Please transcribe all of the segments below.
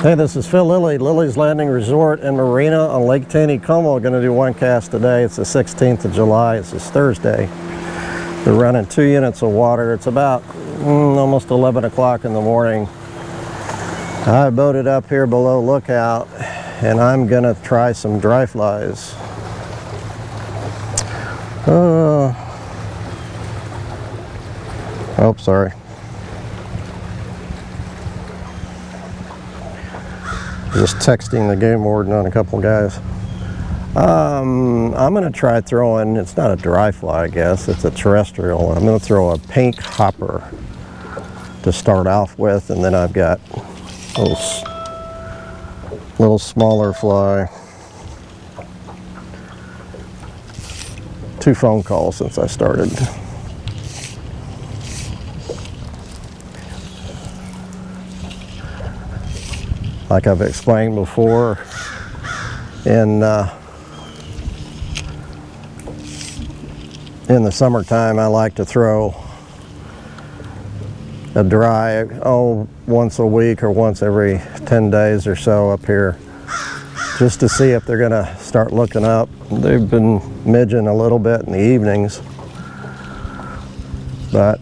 Hey, this is Phil Lilley, Lilley's Landing Resort and Marina on Lake Taneycomo. Going to do one cast today. It's the 16th of July. It's this Thursday. They're running 2 units of water. It's about almost 11 o'clock in the morning. I boated up here below Lookout, and I'm going to try some dry flies. Oh, sorry. Just texting the game warden on a couple guys. I'm going to try throwing, it's not a dry fly, I guess, it's a terrestrial. I'm going to throw a pink hopper to start off with, and then I've got a little smaller fly. 2 phone calls since I started. Like I've explained before, in the summertime I like to throw a dry, once a week or once every 10 days or so up here, just to see if they're going to start looking up. They've been midging a little bit in the evenings, but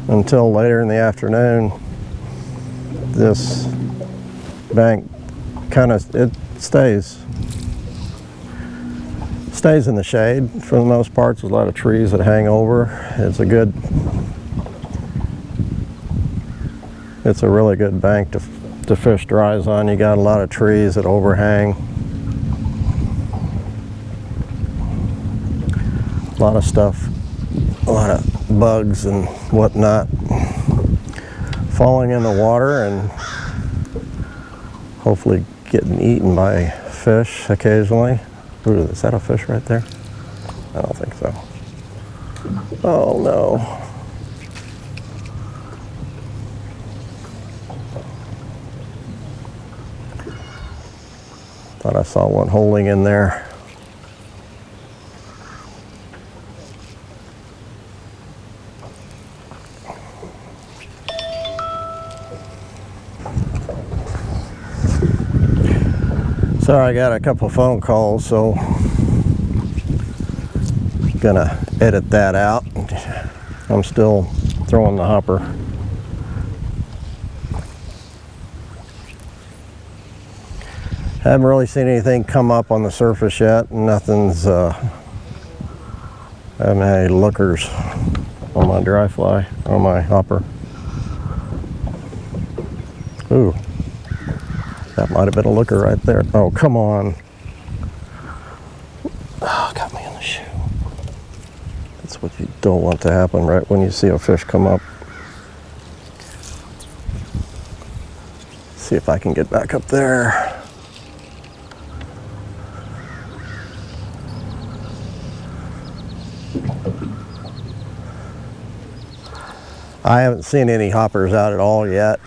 until later in the afternoon, this bank it stays in the shade for the most part. There's a lot of trees that hang over. It's a really good bank to fish dries on. You got a lot of trees that overhang. A lot of stuff, a lot of bugs and whatnot falling in the water and hopefully getting eaten by fish occasionally. Ooh, is that a fish right there? I don't think so. Oh no. Thought I saw one holding in there. So I got a couple phone calls, so I'm gonna edit that out. I'm still throwing the hopper. Haven't really seen anything come up on the surface yet. Nothing's, I haven't had any lookers on my dry fly, on my hopper. Ooh. That might have been a looker right there. Oh, come on. Oh, got me in the shoe. That's what you don't want to happen right when you see a fish come up. See if I can get back up there. I haven't seen any hoppers out at all yet.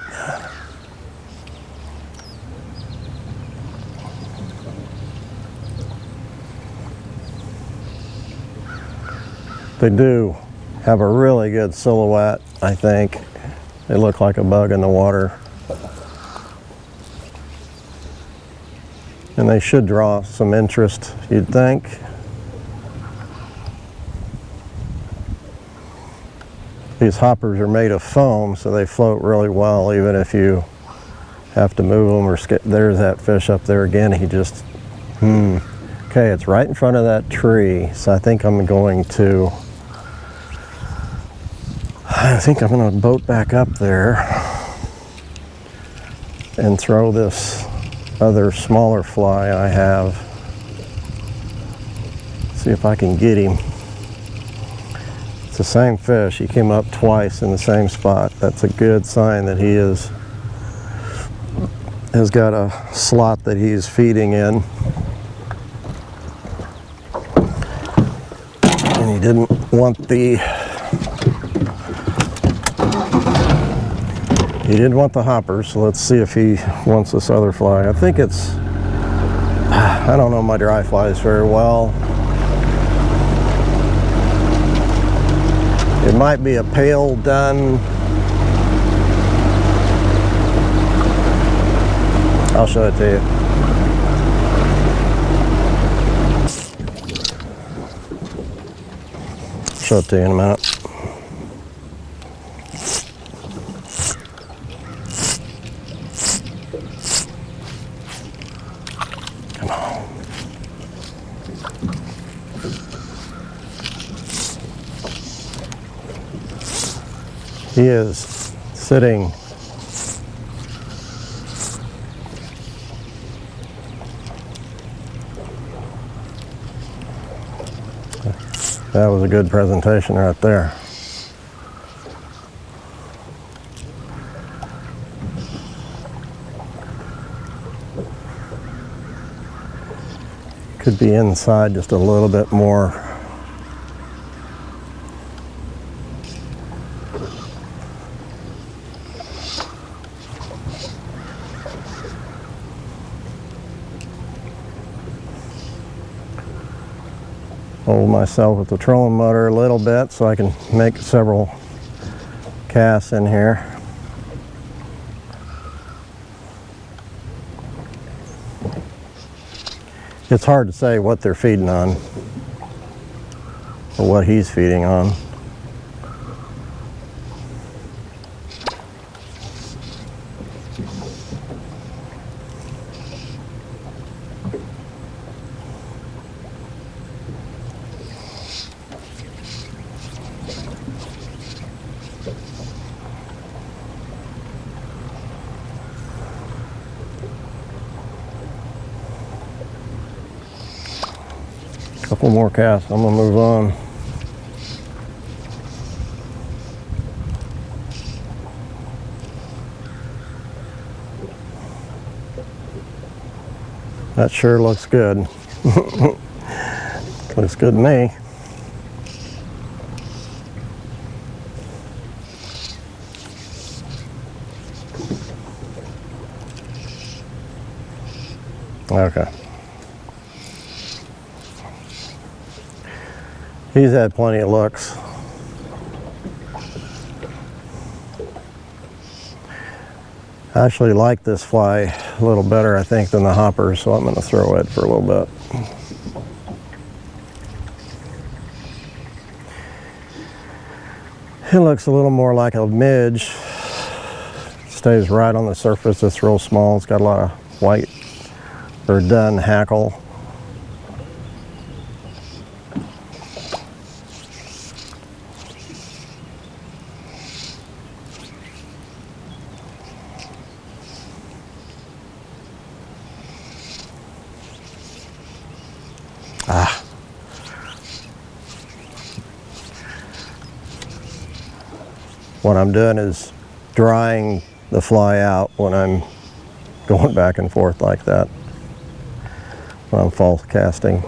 They do have a really good silhouette, I think. They look like a bug in the water. And they should draw some interest, you'd think. These hoppers are made of foam, so they float really well, even if you have to move them or there's that fish up there again. He just, Okay, it's right in front of that tree, so I think I'm going to boat back up there and throw this other smaller fly I have. See if I can get him. It's the same fish. He came up twice in the same spot. That's a good sign that he has got a slot that he's feeding in. And he didn't want the hoppers, so let's see if he wants this other fly. I think it's, I don't know my dry flies very well. It might be a pale dun I'll show it to you. Show it to you in a minute. Come on. He is sitting That was a good presentation right there. Could be inside just a little bit more. Hold myself with the trolling motor a little bit so I can make several casts in here. It's hard to say what they're feeding on or what he's feeding on. Couple more casts, I'm gonna move on. That sure looks good. Looks good to me. Okay. He's had plenty of looks. I actually like this fly a little better, I think, than the hopper, so I'm going to throw it for a little bit. It looks a little more like a midge. Stays right on the surface. It's real small. It's got a lot of white or dun hackle. What I'm doing is drying the fly out when I'm going back and forth like that, when I'm false casting.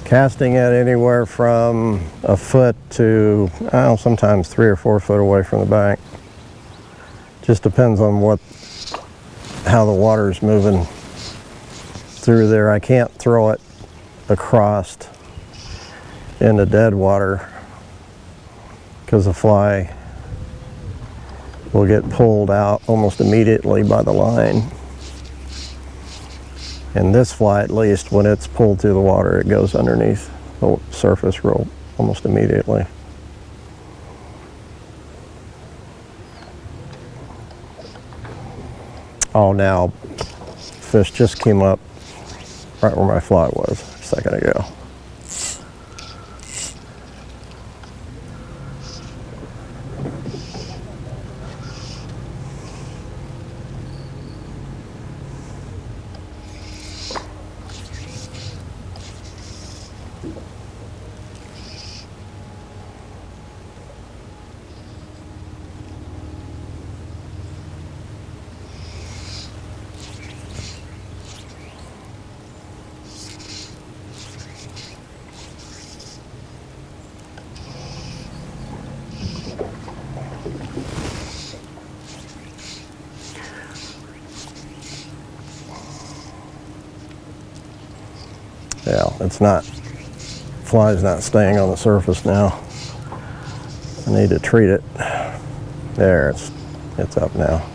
Casting it anywhere from a foot to, sometimes 3 or 4 foot away from the bank. Just depends on how the water is moving through there. I can't throw it across into dead water because the fly will get pulled out almost immediately by the line. And this fly, at least, when it's pulled through the water, it goes underneath the surface almost immediately. Oh, now, fish just came up right where my fly was a second ago. it's not, fly's not staying on the surface now. I need to treat it. There, it's up now.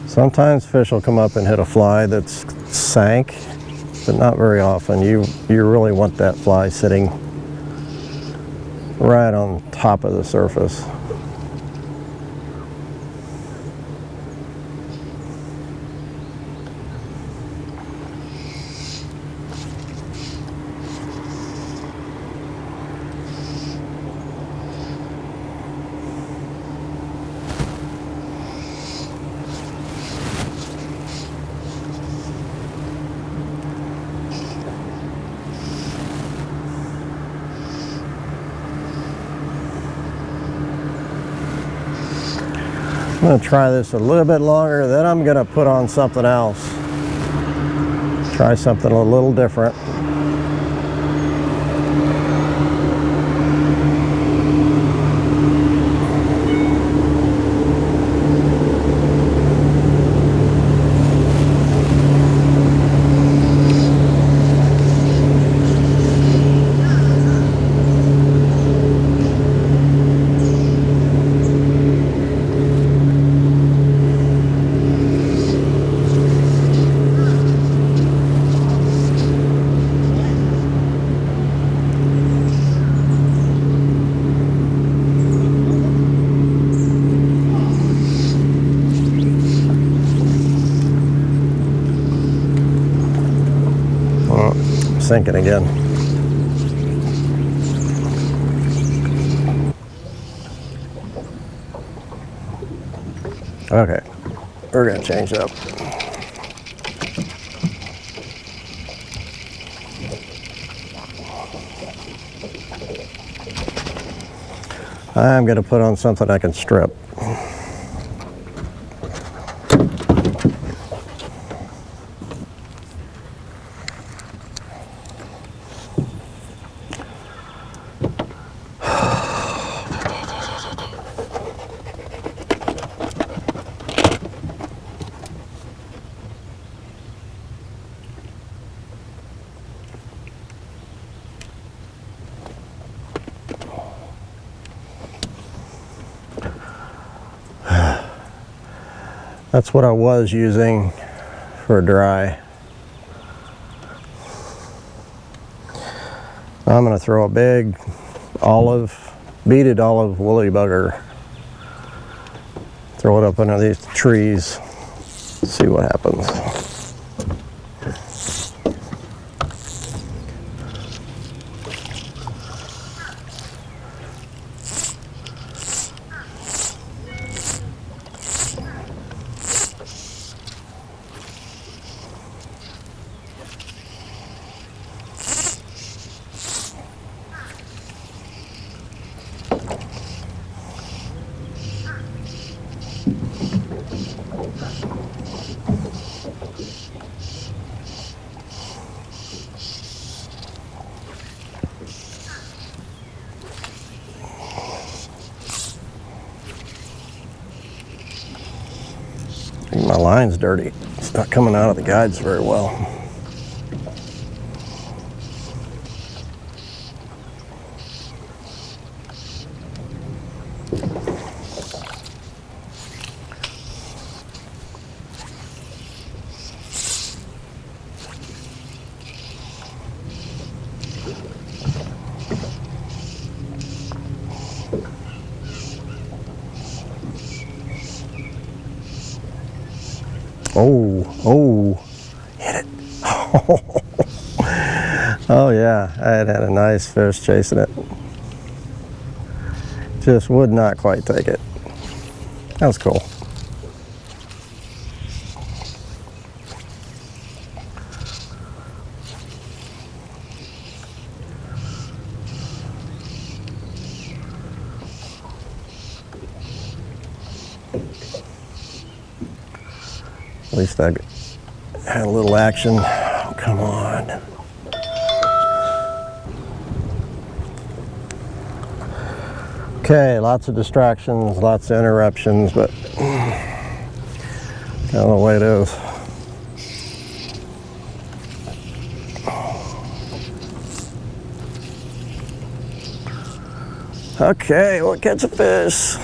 Sometimes fish will come up and hit a fly that's sank, but not very often. You really want that fly sitting right on top of the surface. I'm going to try this a little bit longer, then I'm going to put on something else. Try something a little different. Sinking again. Okay, we're gonna change it up. I'm gonna put on something I can strip. That's what I was using for dry. I'm going to throw a big beaded olive woolly bugger. Throw it up under these trees. See what happens. My line's dirty. It's not coming out of the guides very well. Oh, hit it. Oh yeah, I had a nice fish chasing it. Just would not quite take it. That was cool. At least I had a little action. Oh, come on. Okay, lots of distractions, lots of interruptions, but kind of the way it is. Okay, we'll catch a fish.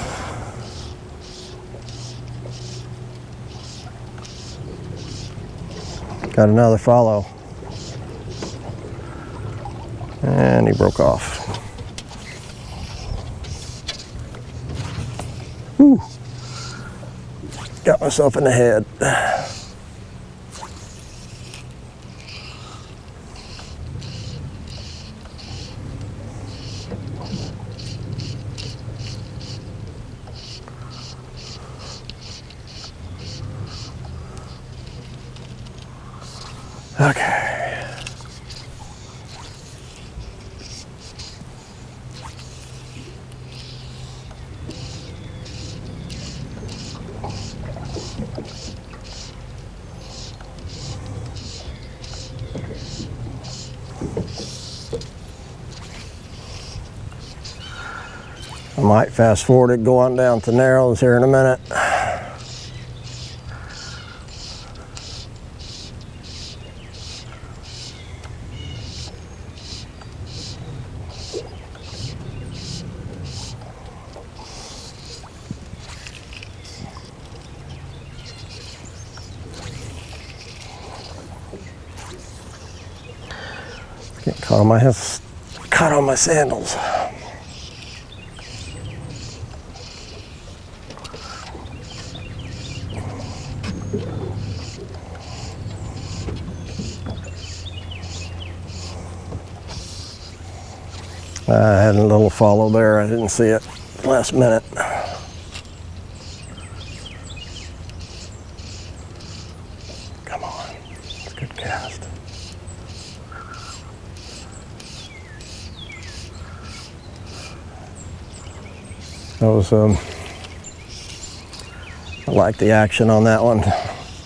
Got another follow. And he broke off. Whew. Got myself in the head. Okay. I might fast forward it, go on down to Narrows here in a minute. Get caught on my sandals. I had a little follow there. I didn't see it last minute. Come on, it's a good cast. That was I like the action on that one.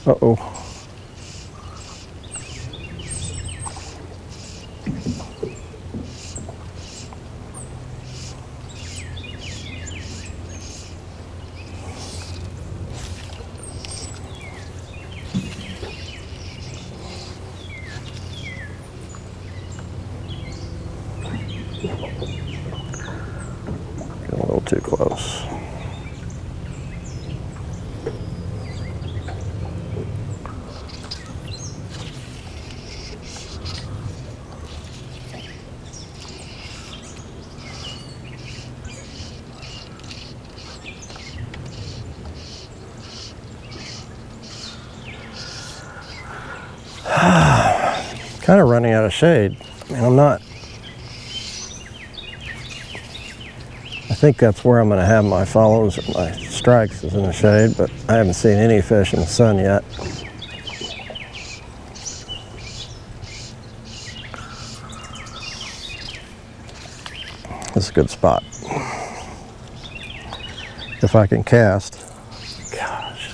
Uh-oh. Getting a little too close. Kind of running out of shade, and I'm not. I think that's where I'm going to have my follows and my strikes is in the shade, but I haven't seen any fish in the sun yet. This is a good spot. If I can cast. Gosh.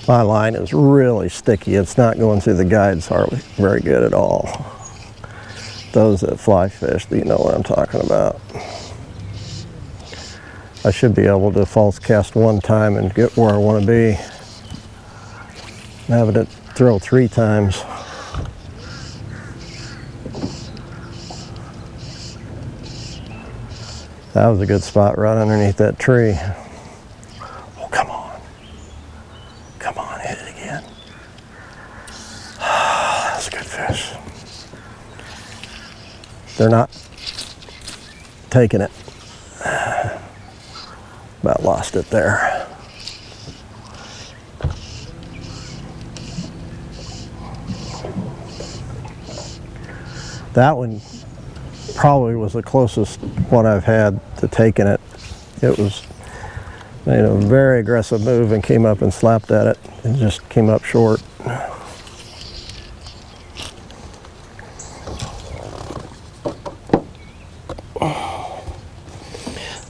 My line is really sticky. It's not going through the guides hardly very good at all. Those that fly fish, you know what I'm talking about. I should be able to false cast one time and get where I want to be. Having it throw 3 times. That was a good spot right underneath that tree. Oh, come on. Come on, hit it again. That's a good fish. They're not taking it. About lost it there. That one probably was the closest one I've had to taking it. It was made a very aggressive move and came up and slapped at it and just came up short.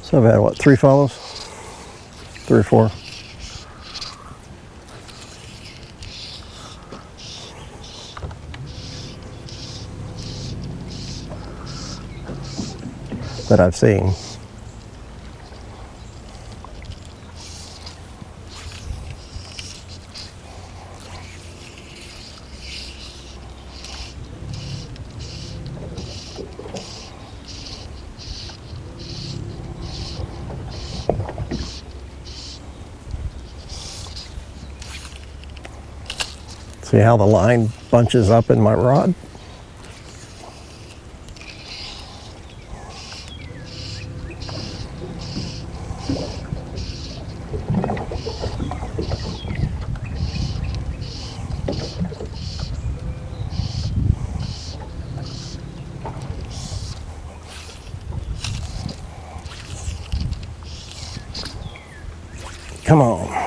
So I've had what, 3 follows? 3 or 4. that I've seen. See how the line bunches up in my rod? Come on.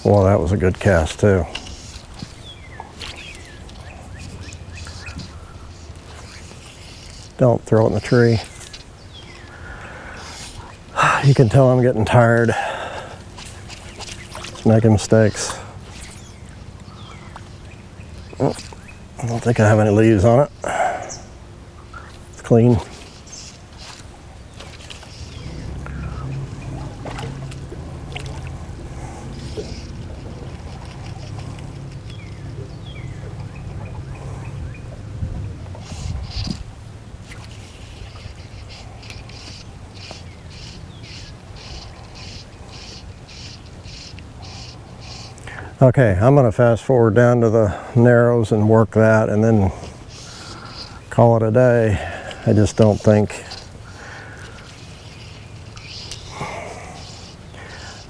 Well, that was a good cast too. Don't throw it in the tree. You can tell I'm getting tired. Making mistakes. Oh, I don't think I have any leaves on it. It's clean. Okay, I'm going to fast forward down to the narrows and work that and then call it a day. I just don't think,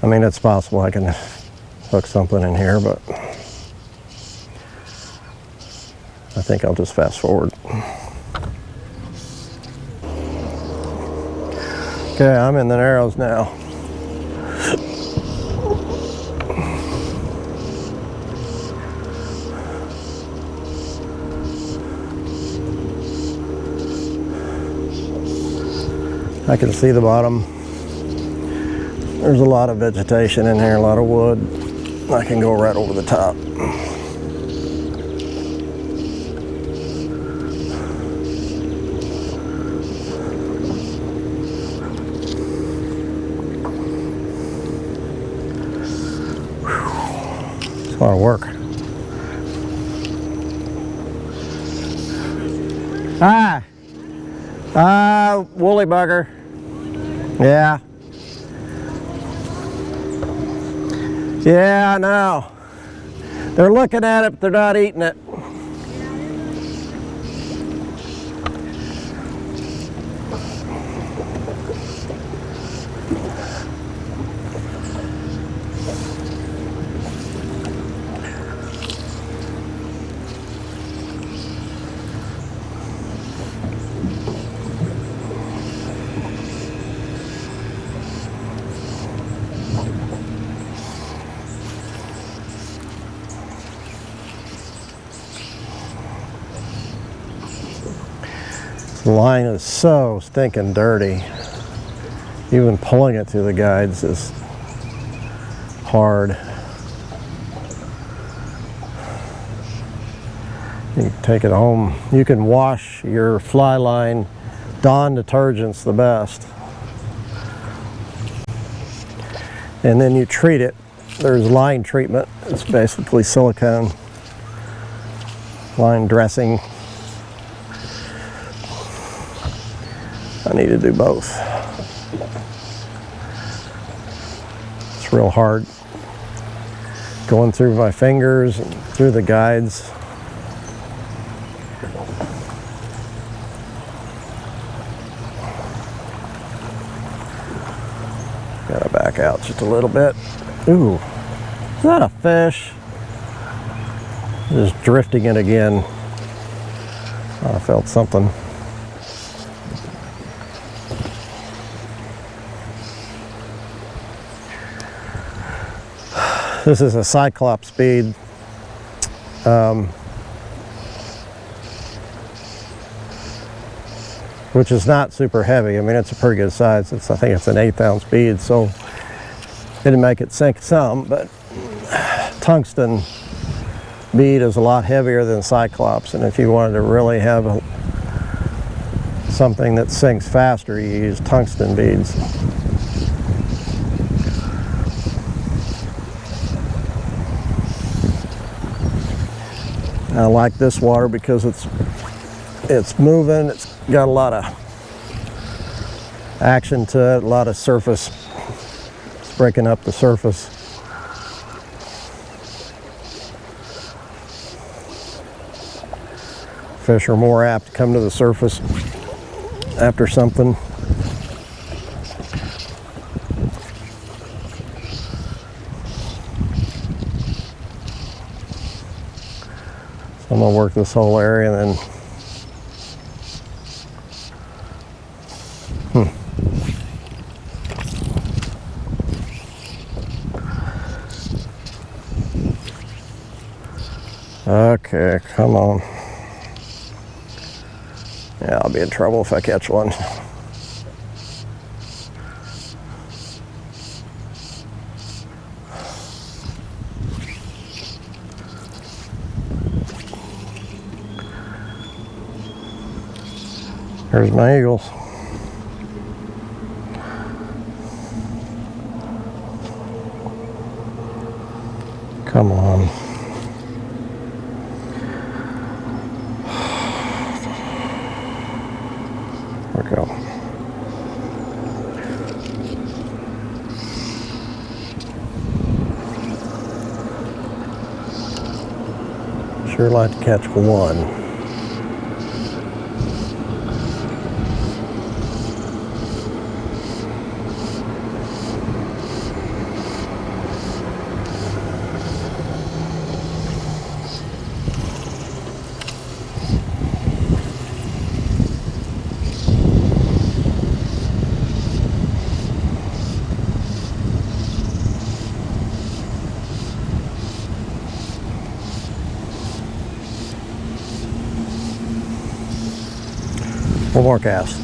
I mean, it's possible I can hook something in here, but I think I'll just fast forward. Okay, I'm in the narrows now. I can see the bottom. There's a lot of vegetation in here, a lot of wood. I can go right over the top. Whew. It's a lot of work. Woolly bugger. Yeah. Yeah, I know. They're looking at it, but they're not eating it. The line is so stinking dirty. Even pulling it through the guides is hard. You can take it home. You can wash your fly line. Dawn detergent's the best. And then you treat it. There's line treatment. It's basically silicone line dressing. I need to do both. It's real hard going through my fingers and through the guides. Gotta back out just a little bit. Ooh, is that a fish? Just drifting it again. Oh, I felt something. This is a Cyclops speed. Which is not super heavy. I mean, it's a pretty good size. I think it's an 1/8 ounce bead. So It'd make it sink some, but tungsten bead is a lot heavier than Cyclops, and if you wanted to really have something that sinks faster, you use tungsten beads. I like this water because it's moving, it's got a lot of action to it, a lot of surface. It's breaking up the surface. Fish are more apt to come to the surface after something. So I'm going to work this whole area and then okay, come on. Yeah, I'll be in trouble if I catch one. There's my eagles. Come on. There we go. Sure like to catch one. One more cast.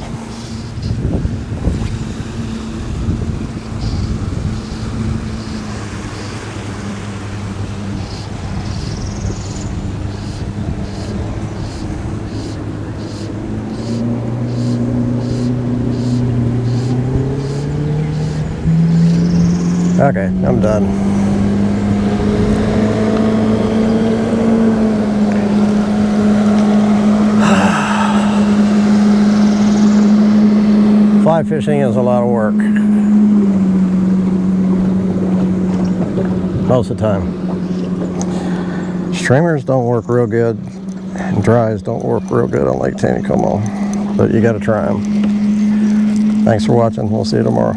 Okay, I'm done. Fly fishing is a lot of work. Most of the time. Streamers don't work real good, and dries don't work real good on Lake Taneycomo, but you gotta try them. Thanks for watching. We'll see you tomorrow.